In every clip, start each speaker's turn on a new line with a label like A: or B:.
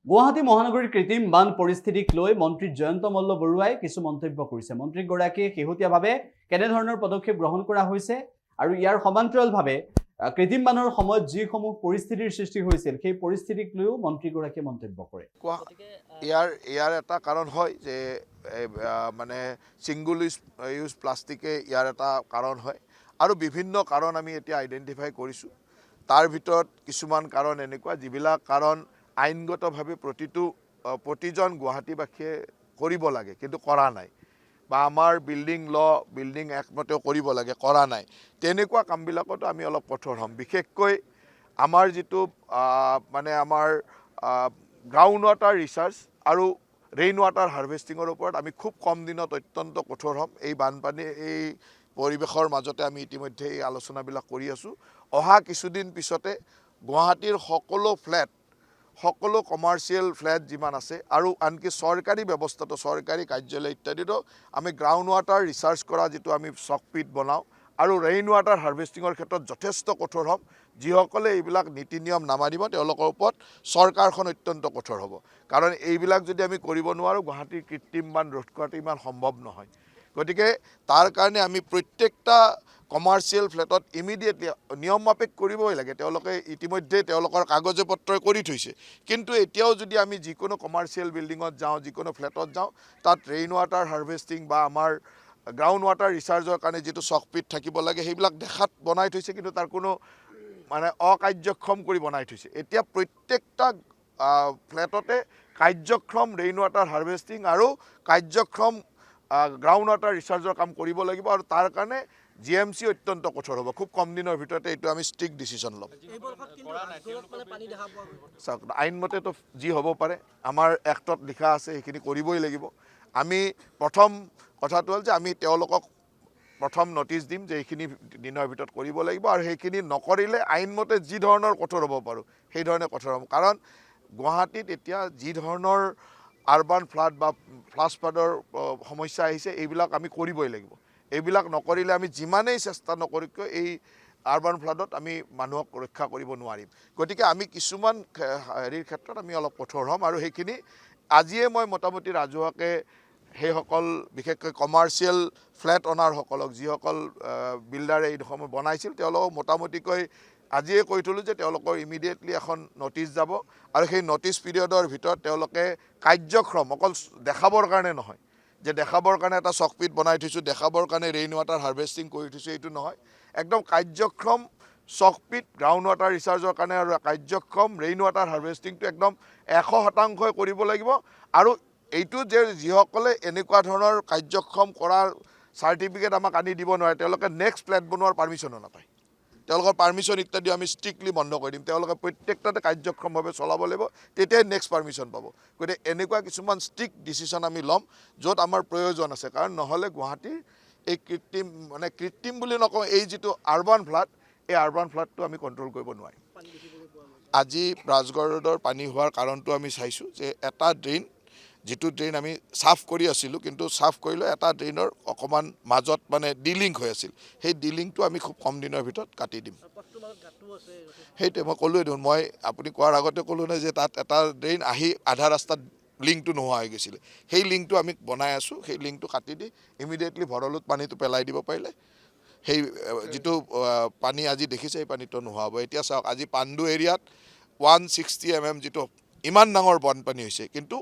A: গুৱাহাটী মহানগৰীৰ কৃত্ৰিম বান পৰিস্থিতিক লৈ মন্ত্ৰী জয়ন্ত মল্ল বৰুৱাই কিছু মন্তব্য কৰিছে। মন্ত্ৰীগৰাকীয়ে শেহতীয়াভাৱে কেনেধৰণৰ পদক্ষেপ গ্ৰহণ কৰা হৈছে আৰু ইয়াৰ সমান্তৰালভাৱে কৃত্ৰিম বানৰ সময়ত যিসমূহ পৰিস্থিতিৰ সৃষ্টি হৈছিল সেই পৰিস্থিতিক লৈও মন্ত্ৰীগৰাকীয়ে মন্তব্য কৰে।
B: ইয়াৰ এটা কাৰণ হয় যে মানে সিংগল ইউজ প্লাষ্টিকে ইয়াৰ এটা কাৰণ হয় আৰু বিভিন্ন কাৰণ আমি এতিয়া আইডেন্টিফাই কৰিছোঁ। তাৰ ভিতৰত কিছুমান কাৰণ এনেকুৱা যিবিলাক কাৰণ আইনগতভাৱে প্ৰতিজন গুৱাহাটীবাসীয়ে কৰিব লাগে কিন্তু কৰা নাই, বা আমাৰ বিল্ডিং একমতেও কৰিব লাগে কৰা নাই, তেনেকুৱা কামবিলাকতো আমি অলপ কঠোৰ হ'ম। বিশেষকৈ আমাৰ যিটো মানে আমাৰ গ্ৰাউণ্ড ৱাটাৰ ৰিচাৰ্চ আৰু ৰেইন ৱাটাৰ হাৰ্ভেষ্টিঙৰ ওপৰত আমি খুব কম দিনত অত্যন্ত কঠোৰ হ'ম। এই বানপানী এই পৰিৱেশৰ মাজতে আমি ইতিমধ্যে এই আলোচনাবিলাক কৰি আছোঁ। অহা কিছুদিন পিছতে গুৱাহাটীৰ সকলো কমাৰ্চিয়েল ফ্লেট যিমান আছে আৰু আনকি চৰকাৰী ব্যৱস্থাটো চৰকাৰী কাৰ্যালয় ইত্যাদিতো আমি গ্ৰাউণ্ড ৱাটাৰ ৰিচাৰ্চ কৰা যিটো আমি চকপিট বনাওঁ আৰু ৰেইন ৱাটাৰ হাৰ্ভেষ্টিঙৰ ক্ষেত্ৰত যথেষ্ট কঠোৰ হ'ম। যিসকলে এইবিলাক নীতি নিয়ম নামানিব তেওঁলোকৰ ওপৰত চৰকাৰখন অত্যন্ত কঠোৰ হ'ব। কাৰণ এইবিলাক যদি আমি কৰিব নোৱাৰোঁ গুৱাহাটীৰ কৃত্ৰিম বান ৰোধ কৰাটো ইমান সম্ভৱ নহয়। গতিকে তাৰ কাৰণে আমি প্ৰত্যেকটা কমাৰ্চিয়েল ফ্লেটত ইমিডিয়েটলি নিয়ম মাফিক কৰিবই লাগে। তেওঁলোকে ইতিমধ্যে তেওঁলোকৰ কাগজে পত্ৰই কৰি থৈছে, কিন্তু এতিয়াও যদি আমি যিকোনো কমাৰ্চিয়েল বিল্ডিঙত যাওঁ, যিকোনো ফ্লেটত যাওঁ, তাত ৰেইন ৱাটাৰ হাৰ্ভেষ্টিং বা আমাৰ গ্ৰাউণ্ড ৱাটাৰ ৰিচাৰ্জৰ কাৰণে যিটো চকপিট থাকিব লাগে সেইবিলাক দেখাত বনাই থৈছে, কিন্তু তাৰ কোনো মানে অকাৰ্যক্ষম কৰি বনাই থৈছে। এতিয়া প্ৰত্যেকটা ফ্লেটতে কাৰ্যক্ষম ৰেইন ৱাটাৰ হাৰ্ভেষ্টিং আৰু কাৰ্যক্ষম গ্ৰাউণ্ড ৱাটাৰ ৰিচাৰ্জৰ কাম কৰিব লাগিব, আৰু তাৰ কাৰণে GMC অত্যন্ত কঠোৰ হ'ব। খুব কম দিনৰ ভিতৰতে এইটো আমি ষ্ট্ৰিক্ট ডিচিশ্যন ল'ম। চাওক, আইনমতেতো যি হ'ব পাৰে, আমাৰ এক্টত লিখা আছে সেইখিনি কৰিবই লাগিব। আমি প্ৰথম কথাটো হ'ল যে আমি তেওঁলোকক প্ৰথম নটিচ দিম যে এইখিনি দিনৰ ভিতৰত কৰিব লাগিব, আৰু সেইখিনি নকৰিলে আইনমতে যি ধৰণৰ কঠোৰ হ'ব পাৰোঁ সেই ধৰণে কঠোৰ হ'ব। কাৰণ গুৱাহাটীত এতিয়া যি ধৰণৰ আৰ্বান ফ্লাড বা ফ্লাছ ফ্লাডৰ সমস্যা আহিছে এইবিলাক আমি কৰিবই লাগিব। এইবিলাক নকৰিলে আমি যিমানেই চেষ্টা নকৰোঁ কিয় এই আৰ্বান ফ্লাডত আমি মানুহক ৰক্ষা কৰিব নোৱাৰিম। গতিকে আমি কিছুমান হেৰিৰ ক্ষেত্ৰত আমি অলপ কঠোৰ হ'ম, আৰু সেইখিনি আজিয়ে মই মোটামুটি ৰাজহুৱাকৈ সেইসকল বিশেষকৈ কমাৰ্চিয়েল ফ্লেট অনাৰসকলক, যিসকল বিল্ডাৰে এইসমূহ বনাইছিল, তেওঁলোকক মোটামুটিকৈ আজিয়ে কৈ থ'লোঁ যে তেওঁলোকৰ ইমিডিয়েটলি এখন নটিচ যাব, আৰু সেই নটিচ পিৰিয়ডৰ ভিতৰত তেওঁলোকে কাৰ্যক্ৰম অকল দেখাবৰ কাৰণে নহয়, যে দেখাবৰ কাৰণে এটা চকপিট বনাই থৈছোঁ, দেখাবৰ কাৰণে ৰেইন ৱাটাৰ হাৰ্ভেষ্টিং কৰি থৈছোঁ, এইটো নহয়। একদম কাৰ্যক্ষম চকপিট গ্ৰাউণ্ড ৱাটাৰ ৰিচাৰ্জৰ কাৰণে আৰু কাৰ্যক্ষম ৰেইন ৱাটাৰ হাৰ্ভেষ্টিংটো একদম 100% কৰিব লাগিব। আৰু এইটো যে যিসকলে এনেকুৱা ধৰণৰ কাৰ্যক্ষম কৰাৰ চাৰ্টিফিকেট আমাক আনি দিব নোৱাৰে, তেওঁলোকে নেক্সট ফ্লেট বনোৱাৰ পাৰ্মিশ্যনো নাপায়। তেওঁলোকৰ পাৰ্মিশ্যন ইত্যাদি আমি ষ্ট্ৰিক্টলি বন্ধ কৰি দিম। তেওঁলোকে প্ৰত্যেকটাতে কাৰ্যক্ষমভাৱে চলাব লাগিব, তেতিয়াই নেক্সট পাৰ্মিশ্যন পাব। গতিকে এনেকুৱা কিছুমান ষ্ট্ৰিক্ট ডিচিশ্যন আমি ল'ম য'ত আমাৰ প্ৰয়োজন আছে। কাৰণ নহ'লে গুৱাহাটীৰ এই কৃত্ৰিম বুলি নকওঁ, এই যিটো আৰ্বান ফ্লাড, এই আৰ্বান ফ্লাডটো আমি কণ্ট্ৰল কৰিব নোৱাৰিম। আজি ৰাজগড় ৰোডৰ পানী হোৱাৰ কাৰণটো আমি চাইছোঁ যে এটা ড্ৰেইন, যিটো ড্ৰেইন আমি চাফ কৰি আছিলোঁ, কিন্তু চাফ কৰিলেও এটা ড্ৰেইনৰ অকণমান মাজত মানে ডিলিংক হৈ আছিল। সেই ডিলিংকটো আমি খুব কম দিনৰ ভিতৰত কাটি দিম। সেইটোৱে মই ক'লোৱে দেখোন, মই আপুনি কোৱাৰ আগতে ক'লোঁ নহয় যে তাত এটা ড্ৰেইন আহি আধা ৰাস্তাত লিংকটো নোহোৱা হৈ গৈছিলে। সেই লিংকটো আমি বনাই আছোঁ, সেই লিংকটো কাটি দি ইমিডিয়েটলি ভৰলুত পানীটো পেলাই দিব পাৰিলে সেই যিটো পানী আজি দেখিছে সেই পানীটো নোহোৱা হ'ব। এতিয়া চাওক, আজি পাণ্ডু এৰিয়াত 160 mm যিটো ইমান ডাঙৰ বানপানী হৈছে, কিন্তু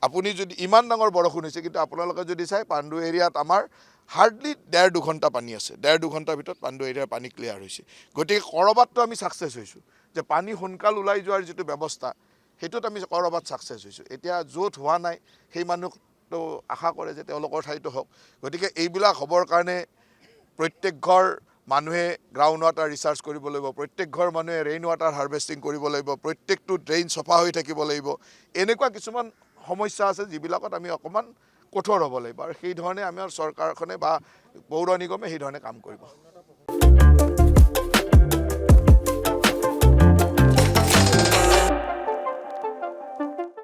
B: আপুনি যদি ইমান ডাঙৰ বৰষুণ হৈছে, কিন্তু আপোনালোকে যদি চাই পাণ্ডু এৰিয়াত আমাৰ হাৰ্ডলি 1.5-2 ঘণ্টা পানী আছে। 1.5-2 ঘণ্টাৰ ভিতৰত পাণ্ডু এৰিয়াৰ পানী ক্লিয়াৰ হৈছে। গতিকে ক'ৰবাততো আমি ছাকচেছ হৈছোঁ, যে পানী সোনকাল ওলাই যোৱাৰ যিটো ব্যৱস্থা সেইটোত আমি ক'ৰবাত ছাকচেছ হৈছোঁ। এতিয়া য'ত হোৱা নাই সেই মানুহটো আশা কৰে যে তেওঁলোকৰ ঠাইতো হওক। গতিকে এইবিলাক হ'বৰ কাৰণে প্ৰত্যেক ঘৰ মানুহে গ্ৰাউণ্ড ৱাটাৰ ৰিচাৰ্জ কৰিব লাগিব, প্ৰত্যেক ঘৰ মানুহে ৰেইন ৱাটাৰ হাৰ্ভেষ্টিং কৰিব লাগিব, প্ৰত্যেকটো ড্ৰেইন চফা হৈ থাকিব লাগিব। এনেকুৱা কিছুমান সমস্যা আছে যিবিলাকত আমি অকণমান কঠোৰ হ'ব লাগিব, আৰু সেই ধৰণে আমাৰ চৰকাৰখনে বা পৌৰ নিগমে সেই ধৰণে কাম কৰিব।